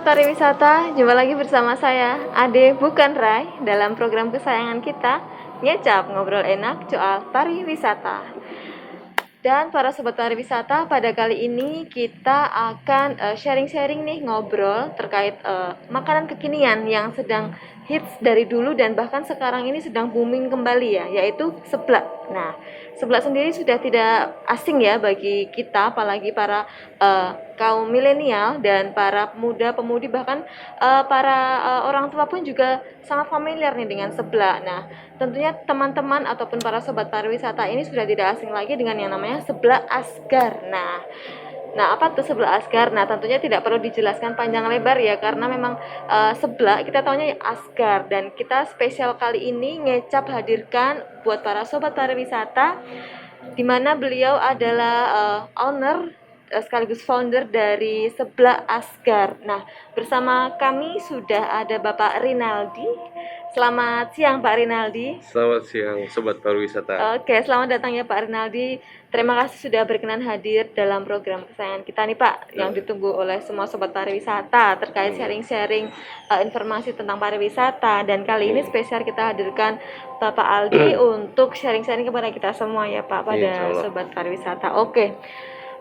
Sobat Pariwisata, jumpa lagi bersama saya, Ade bukan Rai, dalam program kesayangan kita, Ngecap Ngobrol Enak Soal Pariwisata. Dan para Sobat Pariwisata, pada kali ini kita akan sharing-sharing nih, ngobrol terkait makanan kekinian yang sedang hits dari dulu dan bahkan sekarang ini sedang booming kembali ya, yaitu seblak. Nah, seblak sendiri sudah tidak asing ya bagi kita, apalagi para kaum milenial dan para pemuda-pemudi, bahkan para orang tua pun juga sangat familiar nih dengan seblak. Nah, tentunya teman-teman ataupun para sobat pariwisata ini sudah tidak asing lagi dengan yang namanya seblak asgar. Nah, apa tuh seblak asgar? Nah, tentunya tidak perlu dijelaskan panjang lebar ya, karena memang seblak kita taunya ya asgar, dan kita spesial kali ini Ngecap hadirkan buat para sobat pariwisata, di mana beliau adalah owner sekaligus founder dari seblak asgar. Nah, bersama kami sudah ada Bapak Rinaldi. Selamat siang Pak Rinaldi. Selamat siang Sobat Pariwisata. Oke, selamat datang ya Pak Rinaldi. Terima kasih sudah berkenan hadir dalam program kesayangan kita nih Pak, yang ditunggu oleh semua Sobat Pariwisata terkait sharing-sharing informasi tentang pariwisata. Dan kali ini spesial kita hadirkan Bapak Aldi untuk sharing-sharing kepada kita semua ya Pak, pada Sobat Pariwisata.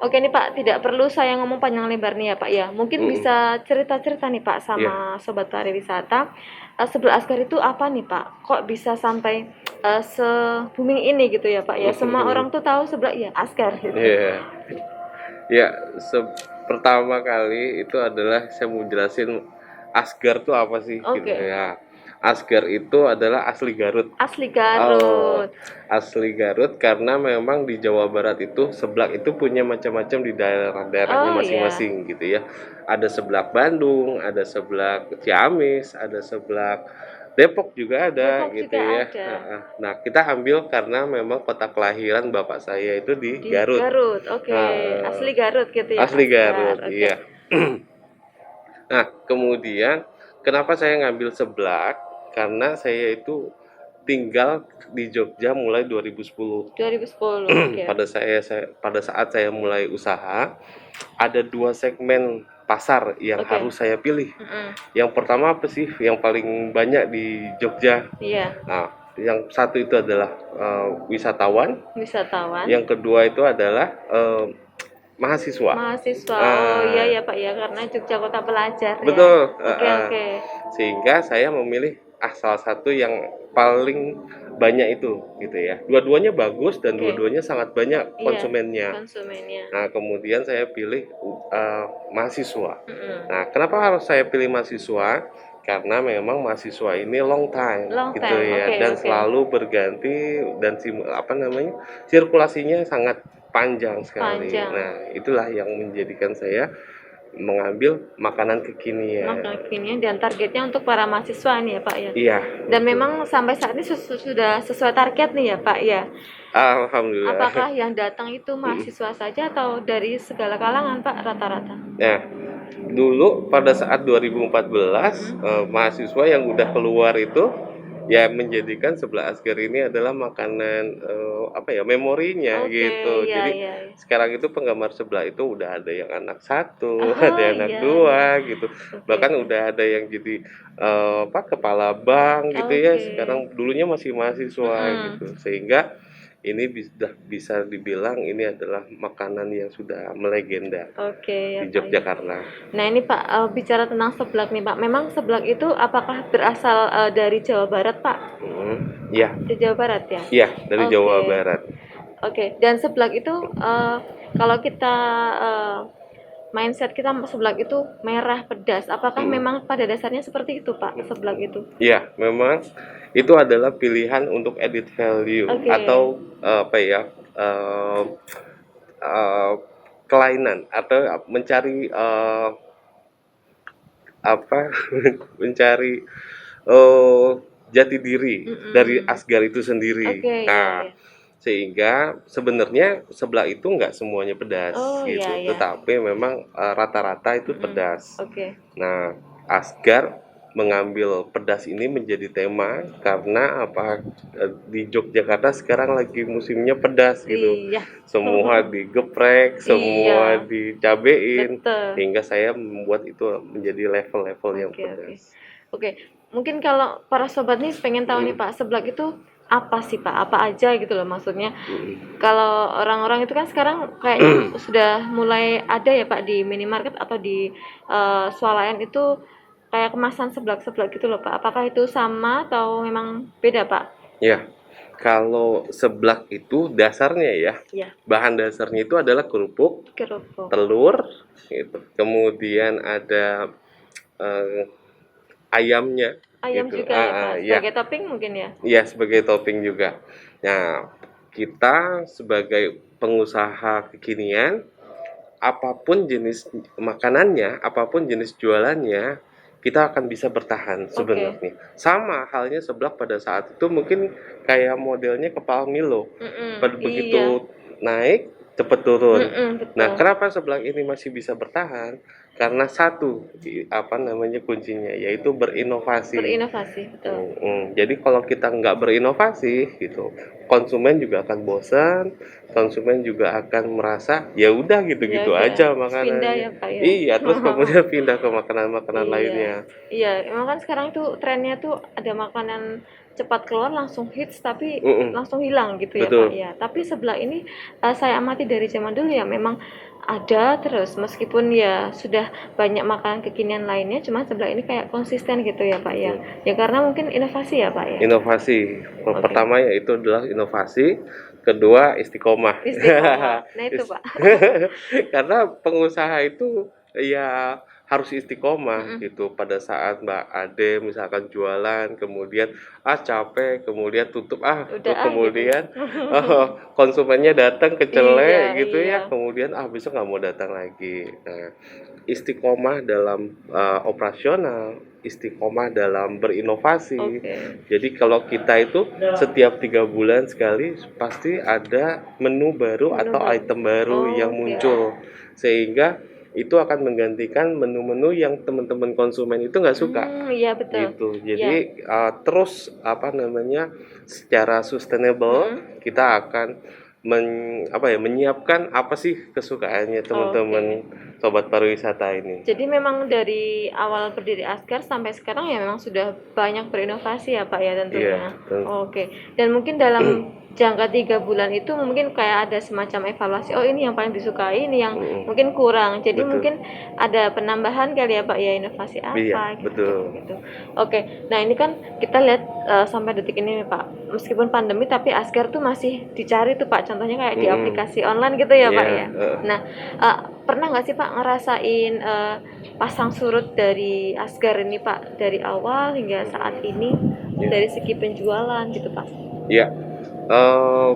Oke nih Pak, tidak perlu saya ngomong panjang lebar nih ya Pak ya. Mungkin bisa cerita-cerita nih Pak sama Sobat Pariwisata. Seblak asgar itu apa nih Pak? Kok bisa sampai se-booming ini gitu ya Pak ya? Semua orang tuh tahu seblak ya asgar gitu. Ya, pertama kali itu adalah saya mau jelasin asgar itu apa sih gitu ya. Asgar itu adalah asli Garut. Asli Garut. Asli Garut karena memang di Jawa Barat itu seblak itu punya macam-macam di daerah-daerahnya masing-masing gitu ya. Ada seblak Bandung, ada seblak Ciamis, ada seblak Depok juga ada gitu ya. Nah, kita ambil karena memang kota kelahiran bapak saya itu di Garut. Asli Garut gitu ya. Asli Garut, iya. Nah, kemudian kenapa saya ngambil seblak? Karena saya itu tinggal di Jogja mulai 2010. Pada saat saya mulai usaha, ada 2 segmen pasar yang harus saya pilih. Yang pertama apa sih? Yang paling banyak di Jogja. Nah, yang satu itu adalah wisatawan. Yang kedua itu adalah mahasiswa. Oh iya ya Pak ya, karena Jogja kota pelajar. Betul. Sehingga saya memilih salah satu yang paling banyak itu gitu ya. Dua-duanya bagus dan dua-duanya sangat banyak konsumennya. Nah, kemudian saya pilih mahasiswa. Nah, kenapa harus saya pilih mahasiswa? Karena memang mahasiswa ini long time gitu ya, dan selalu berganti, dan sirkulasinya sangat panjang sekali. Nah, itulah yang menjadikan saya mengambil makanan kekinian. Dan targetnya untuk para mahasiswa nih ya Pak ya. Iya. Dan memang sampai saat ini sudah sesuai target nih ya Pak ya. Alhamdulillah. Apakah yang datang itu mahasiswa saja atau dari segala kalangan Pak rata-rata? Ya, dulu pada saat 2014 mahasiswa yang udah keluar itu ya menjadikan seblak asgar ini adalah makanan memorinya gitu. Jadi sekarang itu penggemar seblak itu udah ada yang anak 1, ada yang anak 2 gitu. Bahkan udah ada yang jadi kepala bank gitu ya. Sekarang dulunya masih mahasiswa gitu. Sehingga ini bisa dibilang ini adalah makanan yang sudah melegenda di Yogyakarta. Nah ini Pak, bicara tentang seblak nih Pak, memang seblak itu apakah berasal dari Jawa Barat Pak? Iya. Di Jawa Barat ya? Iya, dari Jawa Barat. Dan seblak itu kalau kita mindset kita seblak itu merah pedas, apakah memang pada dasarnya seperti itu Pak, seblak itu? Iya, memang itu adalah pilihan untuk added value atau kelainan atau mencari mencari jati diri dari asgar itu sendiri. Sehingga sebenarnya seblak itu nggak semuanya pedas gitu, tetapi memang rata-rata itu pedas. Nah, asgar mengambil pedas ini menjadi tema karena di Yogyakarta sekarang lagi musimnya pedas gitu. Iya. Semua digeprek, semua Iya, dicabein, betul. sehingga saya membuat itu menjadi level-level yang Oke, oke. pedas. Oke, mungkin kalau para sobat nih pengen tahu nih Pak, seblak itu apa sih Pak? Apa aja gitu loh maksudnya. Mm-mm. Kalau orang-orang itu kan sekarang kayaknya sudah mulai ada ya Pak di minimarket atau di swalayan itu kayak kemasan seblak-seblak gitu loh Pak. Apakah itu sama atau memang beda Pak? Ya, kalau seblak itu dasarnya ya, Ya, bahan dasarnya itu adalah kerupuk, kerupuk. telur, gitu. Kemudian ada eh, ayamnya, Ayam gitu. juga ya Pak, Ya, sebagai topping mungkin ya? ya sebagai topping juga. Nah, kita sebagai pengusaha kekinian, apapun jenis makanannya, apapun jenis jualannya, kita akan bisa bertahan Oke. sebenarnya. Sama halnya seblak pada saat itu mungkin kayak modelnya kepala Milo. Iya. Begitu naik, cepat turun. Nah, Betul. kenapa seblak ini masih bisa bertahan? Karena satu, apa namanya kuncinya, yaitu berinovasi. Berinovasi, betul. Jadi kalau kita nggak berinovasi gitu, konsumen juga akan bosan, konsumen juga akan merasa ya udah Ya gitu-gitu udah, aja terus pindah makanannya. ya Pak ya. Iya, terus kemudian pindah ke makanan-makanan Iya, lainnya. iya. Emang kan sekarang tuh trennya tuh ada makanan cepat keluar langsung hits tapi Mm-mm, langsung hilang gitu ya Pak betul. ya. Tapi sebelah ini saya amati dari zaman dulu ya memang ada terus meskipun ya sudah banyak makanan kekinian lainnya, cuma sebelah ini kayak konsisten gitu ya Pak ya. Betul. Ya karena mungkin inovasi ya Pak ya. Inovasi. Oke. Pertama yaitu adalah inovasi, kedua istiqomah. Istiqomah. Nah itu Is- Pak. Karena pengusaha itu ya harus istiqomah Mm-mm. gitu pada saat Mbak Ade misalkan jualan kemudian capek kemudian tutup Udah gitu. kemudian konsumennya datang Iya, kecelek gitu iya. ya kemudian besok nggak mau datang lagi. Nah, istiqomah dalam operasional, istiqomah dalam berinovasi. Oke. Jadi kalau kita itu setiap 3 bulan sekali pasti ada menu baru Menu atau baru. item baru yang Oke. muncul, sehingga itu akan menggantikan menu-menu yang teman-teman konsumen itu nggak suka Iya betul. gitu. Iya. Jadi terus apa namanya secara sustainable Mm-mm. kita akan menyiapkan apa sih kesukaannya teman-teman Oke. sobat pariwisata ini. Jadi memang dari awal berdiri Askar sampai sekarang ya memang sudah banyak berinovasi ya Pak ya Iya, tentunya. betul. Oke. Dan mungkin dalam jangka 3 bulan itu mungkin kayak ada semacam evaluasi. Oh ini yang paling disukai, ini yang Mm-mm. mungkin kurang. Jadi Betul. mungkin ada penambahan kali ya Pak ya inovasi Iya, apa gitu, betul. gitu. Oke. Nah ini kan kita lihat sampai detik ini nih Pak. Meskipun pandemi tapi Askar tuh masih dicari tuh Pak. Contohnya kayak di Mm-mm. aplikasi online gitu ya Pak Iya, ya. Nah pernah nggak sih Pak ngerasain pasang surut dari Asgar ini Pak dari awal hingga saat ini Iya. dari segi penjualan gitu Pak? Ya,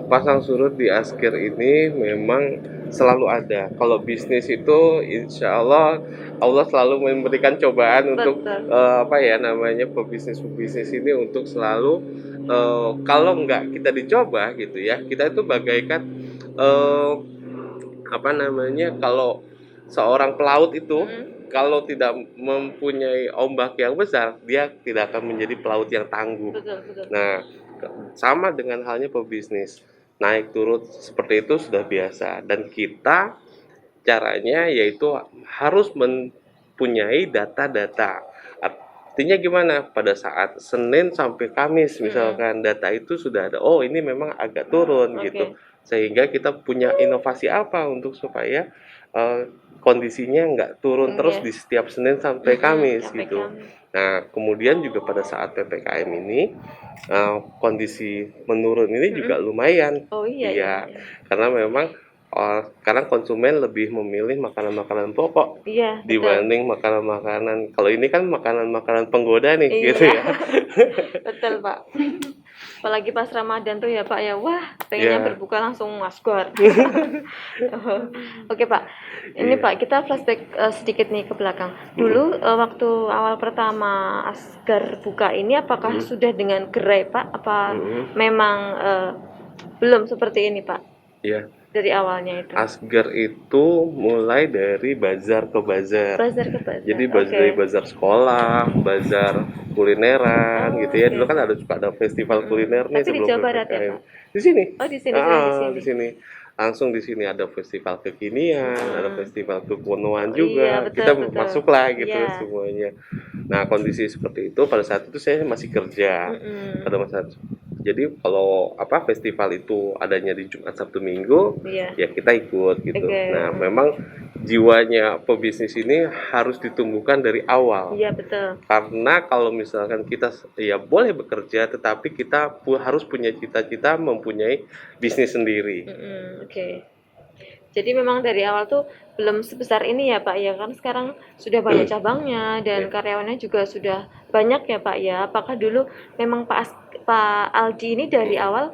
pasang surut di Askir ini memang selalu ada. Kalau bisnis itu insya Allah Allah selalu memberikan cobaan untuk Betul. apa ya namanya pebisnis-pebisnis ini untuk selalu kalau nggak kita dicoba gitu ya, kita itu bagaikan eh, apa namanya kalau seorang pelaut itu kalau tidak mempunyai ombak yang besar, dia tidak akan menjadi pelaut yang tangguh. Betul, betul. Nah, sama dengan halnya pebisnis. Naik turun seperti itu sudah biasa dan kita caranya yaitu harus mempunyai data-data. Artinya gimana? Pada saat Senin sampai Kamis misalkan data itu sudah ada. Oh, ini memang agak turun gitu. Oke. Sehingga kita punya inovasi apa untuk supaya kondisinya nggak turun terus Iya. di setiap Senin sampai Kamis Sampai gitu. Kamis. Nah, kemudian juga pada saat PPKM ini kondisi menurun ini juga lumayan. Oh iya, Iya, iya. karena memang sekarang konsumen lebih memilih makanan-makanan pokok Iya, betul. dibanding makanan-makanan. Kalau ini kan makanan-makanan penggoda nih, Iya. gitu ya. Betul Pak. Apalagi pas Ramadan tuh ya Pak ya, wah pengennya Iya. berbuka langsung Asgor. Oke Pak, ini Iya. Pak kita flashback sedikit nih ke belakang. Dulu waktu awal pertama Asgar buka ini apakah sudah dengan gerai Pak? Apa memang belum seperti ini Pak Iya. dari awalnya itu? Asgar itu mulai dari bazar ke bazar. Bazar ke bazar. Jadi Oke. dari bazar sekolah, bazar kulineran Oh, gitu ya. oke. Dulu kan suka ada festival kuliner nih Tapi di sebelum Jawa Barat ya, PPKM. Pak? Di sini. Oh, di sini juga di Di sini. sini. Langsung di sini ada festival kekinian, ada Mm-mm. festival kekunuan Oh iya, juga. betul Kita betul. masuklah gitu Iya. semuanya. Nah, kondisi seperti itu pada saat itu saya masih kerja. Mm-mm. Pada masa jadi kalau festival itu adanya di Jumat Sabtu Minggu, Iya. ya kita ikut gitu. Oke. Nah, memang jiwanya pebisnis ini harus ditumbuhkan dari awal. Iya betul. Karena kalau misalkan kita ya boleh bekerja, tetapi kita harus punya cita-cita mempunyai bisnis sendiri. Oke. Jadi memang dari awal tuh belum sebesar ini ya Pak ya, kan sekarang sudah banyak cabangnya dan Ya. karyawannya juga sudah banyak ya Pak ya. Apakah dulu memang Pak Aldi ini dari awal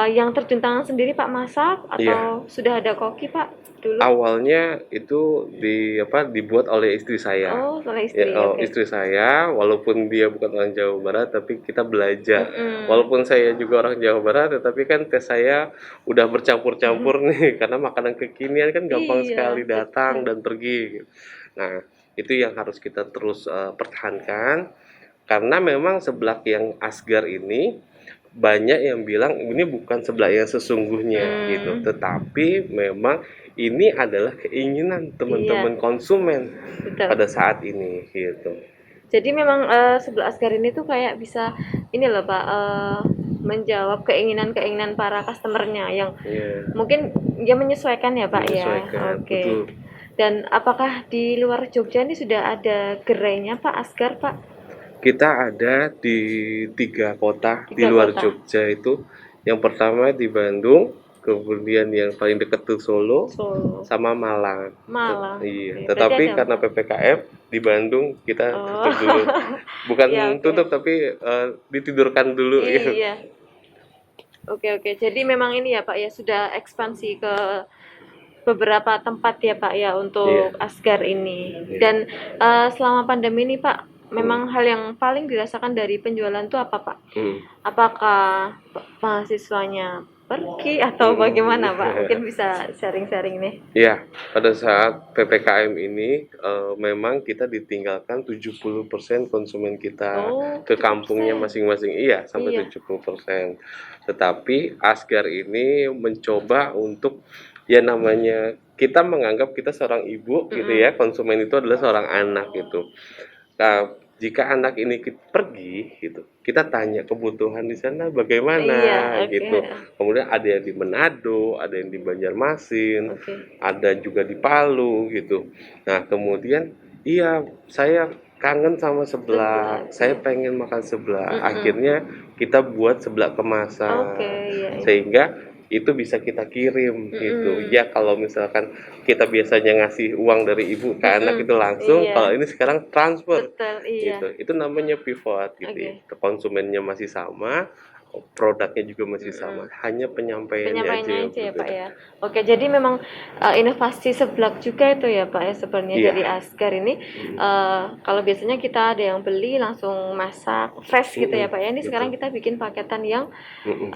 yang terjun tangan sendiri Pak masak Iya. atau sudah ada koki Pak dulu? Awalnya itu dibuat oleh istri saya. Oh, oleh Ya, istri, oke. istri saya walaupun dia bukan orang Jawa Barat tapi kita belajar. Mm-mm. Walaupun saya juga orang Jawa Barat tetapi kan tes saya udah bercampur-campur nih karena makanan kekinian kan gampang Iya, sekali datang betul. dan pergi. Nah, itu yang harus kita terus pertahankan karena memang seblak yang asgar ini banyak yang bilang ini bukan seblak yang sesungguhnya gitu, Hmm, tetapi memang ini adalah keinginan iya, teman-teman konsumen betul. pada saat ini gitu. Jadi memang sebelah Asgar ini tuh kayak bisa ini loh Pak, menjawab keinginan-keinginan para customernya yang Iya, mungkin ya menyesuaikan ya Pak ya. menyesuaikan, Oke. betul. Dan apakah di luar Jogja ini sudah ada gerainya Pak Asgar Pak? Kita ada di 3 kota di Tiga luar kota. Jogja itu. Yang pertama di Bandung, kemudian yang paling dekat tuh Solo, Solo, sama Malang. Malang. Iya, Oke. Berarti tetapi ada karena 4. PPKM di Bandung kita Oh. tutup dulu. Bukan Ya oke. tutup tapi ditidurkan dulu gitu. Iya. Oke oke. Jadi memang ini ya Pak ya sudah ekspansi ke beberapa tempat ya Pak ya Iya, untuk Asgar ini. iya. Dan selama pandemi ini Pak, Hmm, memang hal yang paling dirasakan dari penjualan itu apa Pak? hmm, Apakah mahasiswanya pergi atau bagaimana Pak? hmm. Mungkin bisa sharing-sharing nih. Ya, pada saat PPKM ini memang kita ditinggalkan 70% konsumen kita Oh, ke kampungnya 70%. masing-masing. Iya, sampai Iya. 70%. Tetapi Asgar ini mencoba untuk ya namanya kita menganggap kita seorang ibu gitu Mm-mm. ya, konsumen itu adalah seorang anak gitu. Nah, jika anak ini pergi gitu, kita tanya kebutuhan di sana Iya, bagaimana oke. gitu. Kemudian ada yang di Manado, ada yang di Banjarmasin, Oke. ada juga di Palu gitu. Nah, kemudian iya, saya kangen sama Sebelah. seblak, saya pengen makan seblak. Mm-mm. Akhirnya kita buat seblak Oke, kemasan, iya, iya. sehingga itu bisa kita kirim gitu. Mm-mm. Ya kalau misalkan kita biasanya ngasih uang dari ibu ke anak Mm-mm. itu langsung, Iya, kalau ini sekarang transfer betul, iya. gitu. Itu namanya pivot gitu ya. Oke. Konsumennya masih sama, produknya juga masih Mm-mm. sama, hanya penyampaiannya aja Penyampaiannya yang aja ya Pak berbeda. ya. Oke, jadi memang inovasi seblak juga itu ya Pak ya sebenarnya Iya. dari Asgar ini. Kalau biasanya kita ada yang beli langsung masak fresh gitu ya Mm-mm, Pak ya. Ini sekarang betul. kita bikin paketan yang Mm-mm.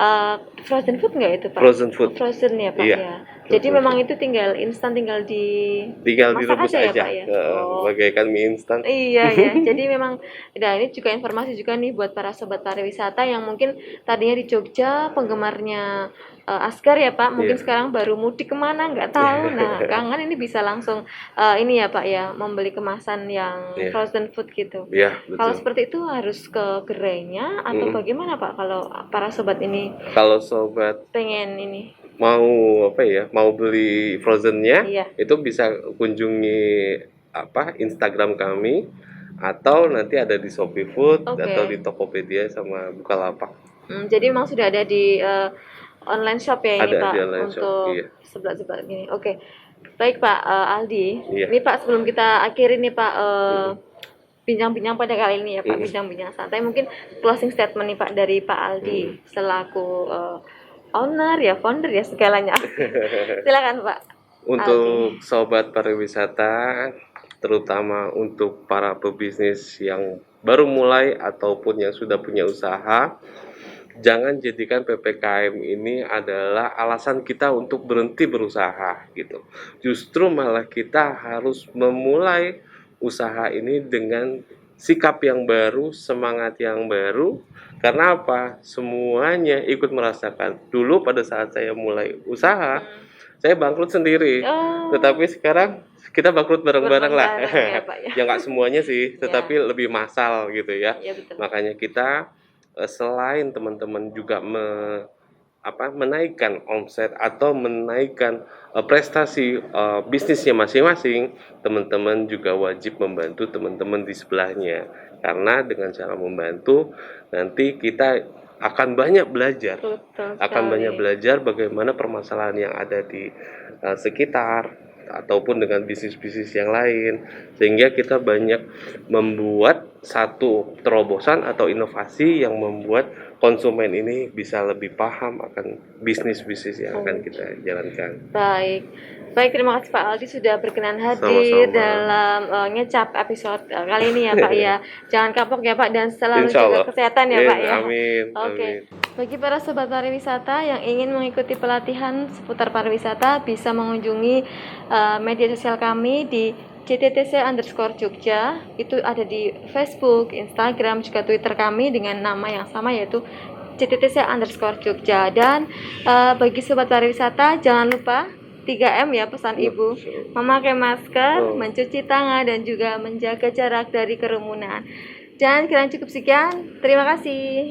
frozen food nggak itu Pak? Frozen food. Frozen ya Pak Iya, ya. Jadi frozen memang food. itu tinggal instan, tinggal Tinggal masak direbus aja ya aja, Pak ya. Oh. bagaikan mie instan. Iya ya, jadi memang, nah ini juga informasi juga nih buat para sobat pariwisata yang mungkin tadinya di Jogja penggemarnya Asgar ya Pak, mungkin Iya. sekarang baru mudik kemana nggak tahu. Nah, kangen ini bisa langsung ini ya Pak ya, membeli kemasan yang Iya. frozen food gitu. Iya, Kalau betul. seperti itu harus ke gerainya atau Mm-mm. bagaimana Pak kalau para sobat ini Kalau sobat pengen ini? mau mau beli frozennya, Iya. itu bisa kunjungi Instagram kami atau nanti ada di Shopee Food Oke. atau di Tokopedia sama Bukalapak. Jadi memang sudah ada di online shop ya ini Ada Pak di online shop, untuk iya. sebelah-sebelah gini. Oke. Baik Pak Aldi. Iya. Ini Pak sebelum kita akhiri nih Pak bincang-bincang pada kali ini ya Pak, Mm-mm. bincang-bincang santai mungkin closing statement nih Pak dari Pak Aldi selaku owner ya, founder ya segalanya. Silakan Pak Aldi. Untuk sobat pariwisata, terutama untuk para pebisnis yang baru mulai ataupun yang sudah punya usaha, jangan jadikan PPKM ini adalah alasan kita untuk berhenti berusaha gitu. Justru malah kita harus memulai usaha ini dengan sikap yang baru, semangat yang baru. Karena apa? Semuanya ikut merasakan. Dulu pada saat saya mulai usaha, saya bangkrut sendiri. Oh, Tetapi sekarang kita bangkrut bareng-bareng lah. bareng-bareng ya Pak ya. Ya nggak semuanya sih, Ya. tetapi lebih massal gitu ya. Iya betul. Makanya kita selain teman-teman juga menaikkan omset atau menaikkan prestasi bisnisnya masing-masing, teman-teman juga wajib membantu teman-teman di sebelahnya. Karena dengan cara membantu, nanti kita akan banyak belajar, Betul akan sekali. banyak belajar bagaimana permasalahan yang ada di sekitar ataupun dengan bisnis-bisnis yang lain, sehingga kita banyak membuat satu terobosan atau inovasi yang membuat konsumen ini bisa lebih paham akan bisnis-bisnis yang akan kita jalankan. Baik. Baik, terima kasih Pak Aldi sudah berkenan hadir Sama-sama. dalam ngecap episode kali ini ya Pak ya. Jangan kapok ya Pak dan selalu Insya jaga Allah. kesehatan ya Pak ya. Amin. Oke. Amin. Bagi para sobat pariwisata yang ingin mengikuti pelatihan seputar pariwisata bisa mengunjungi media sosial kami di CTTC_Jogja. Itu ada di Facebook, Instagram, juga Twitter kami dengan nama yang sama yaitu CTTC_Jogja. Dan bagi sobat pariwisata jangan lupa 3M ya pesan Ibu, memakai masker, mencuci tangan, dan juga menjaga jarak dari kerumunan. Dan kira cukup sekian, terima kasih.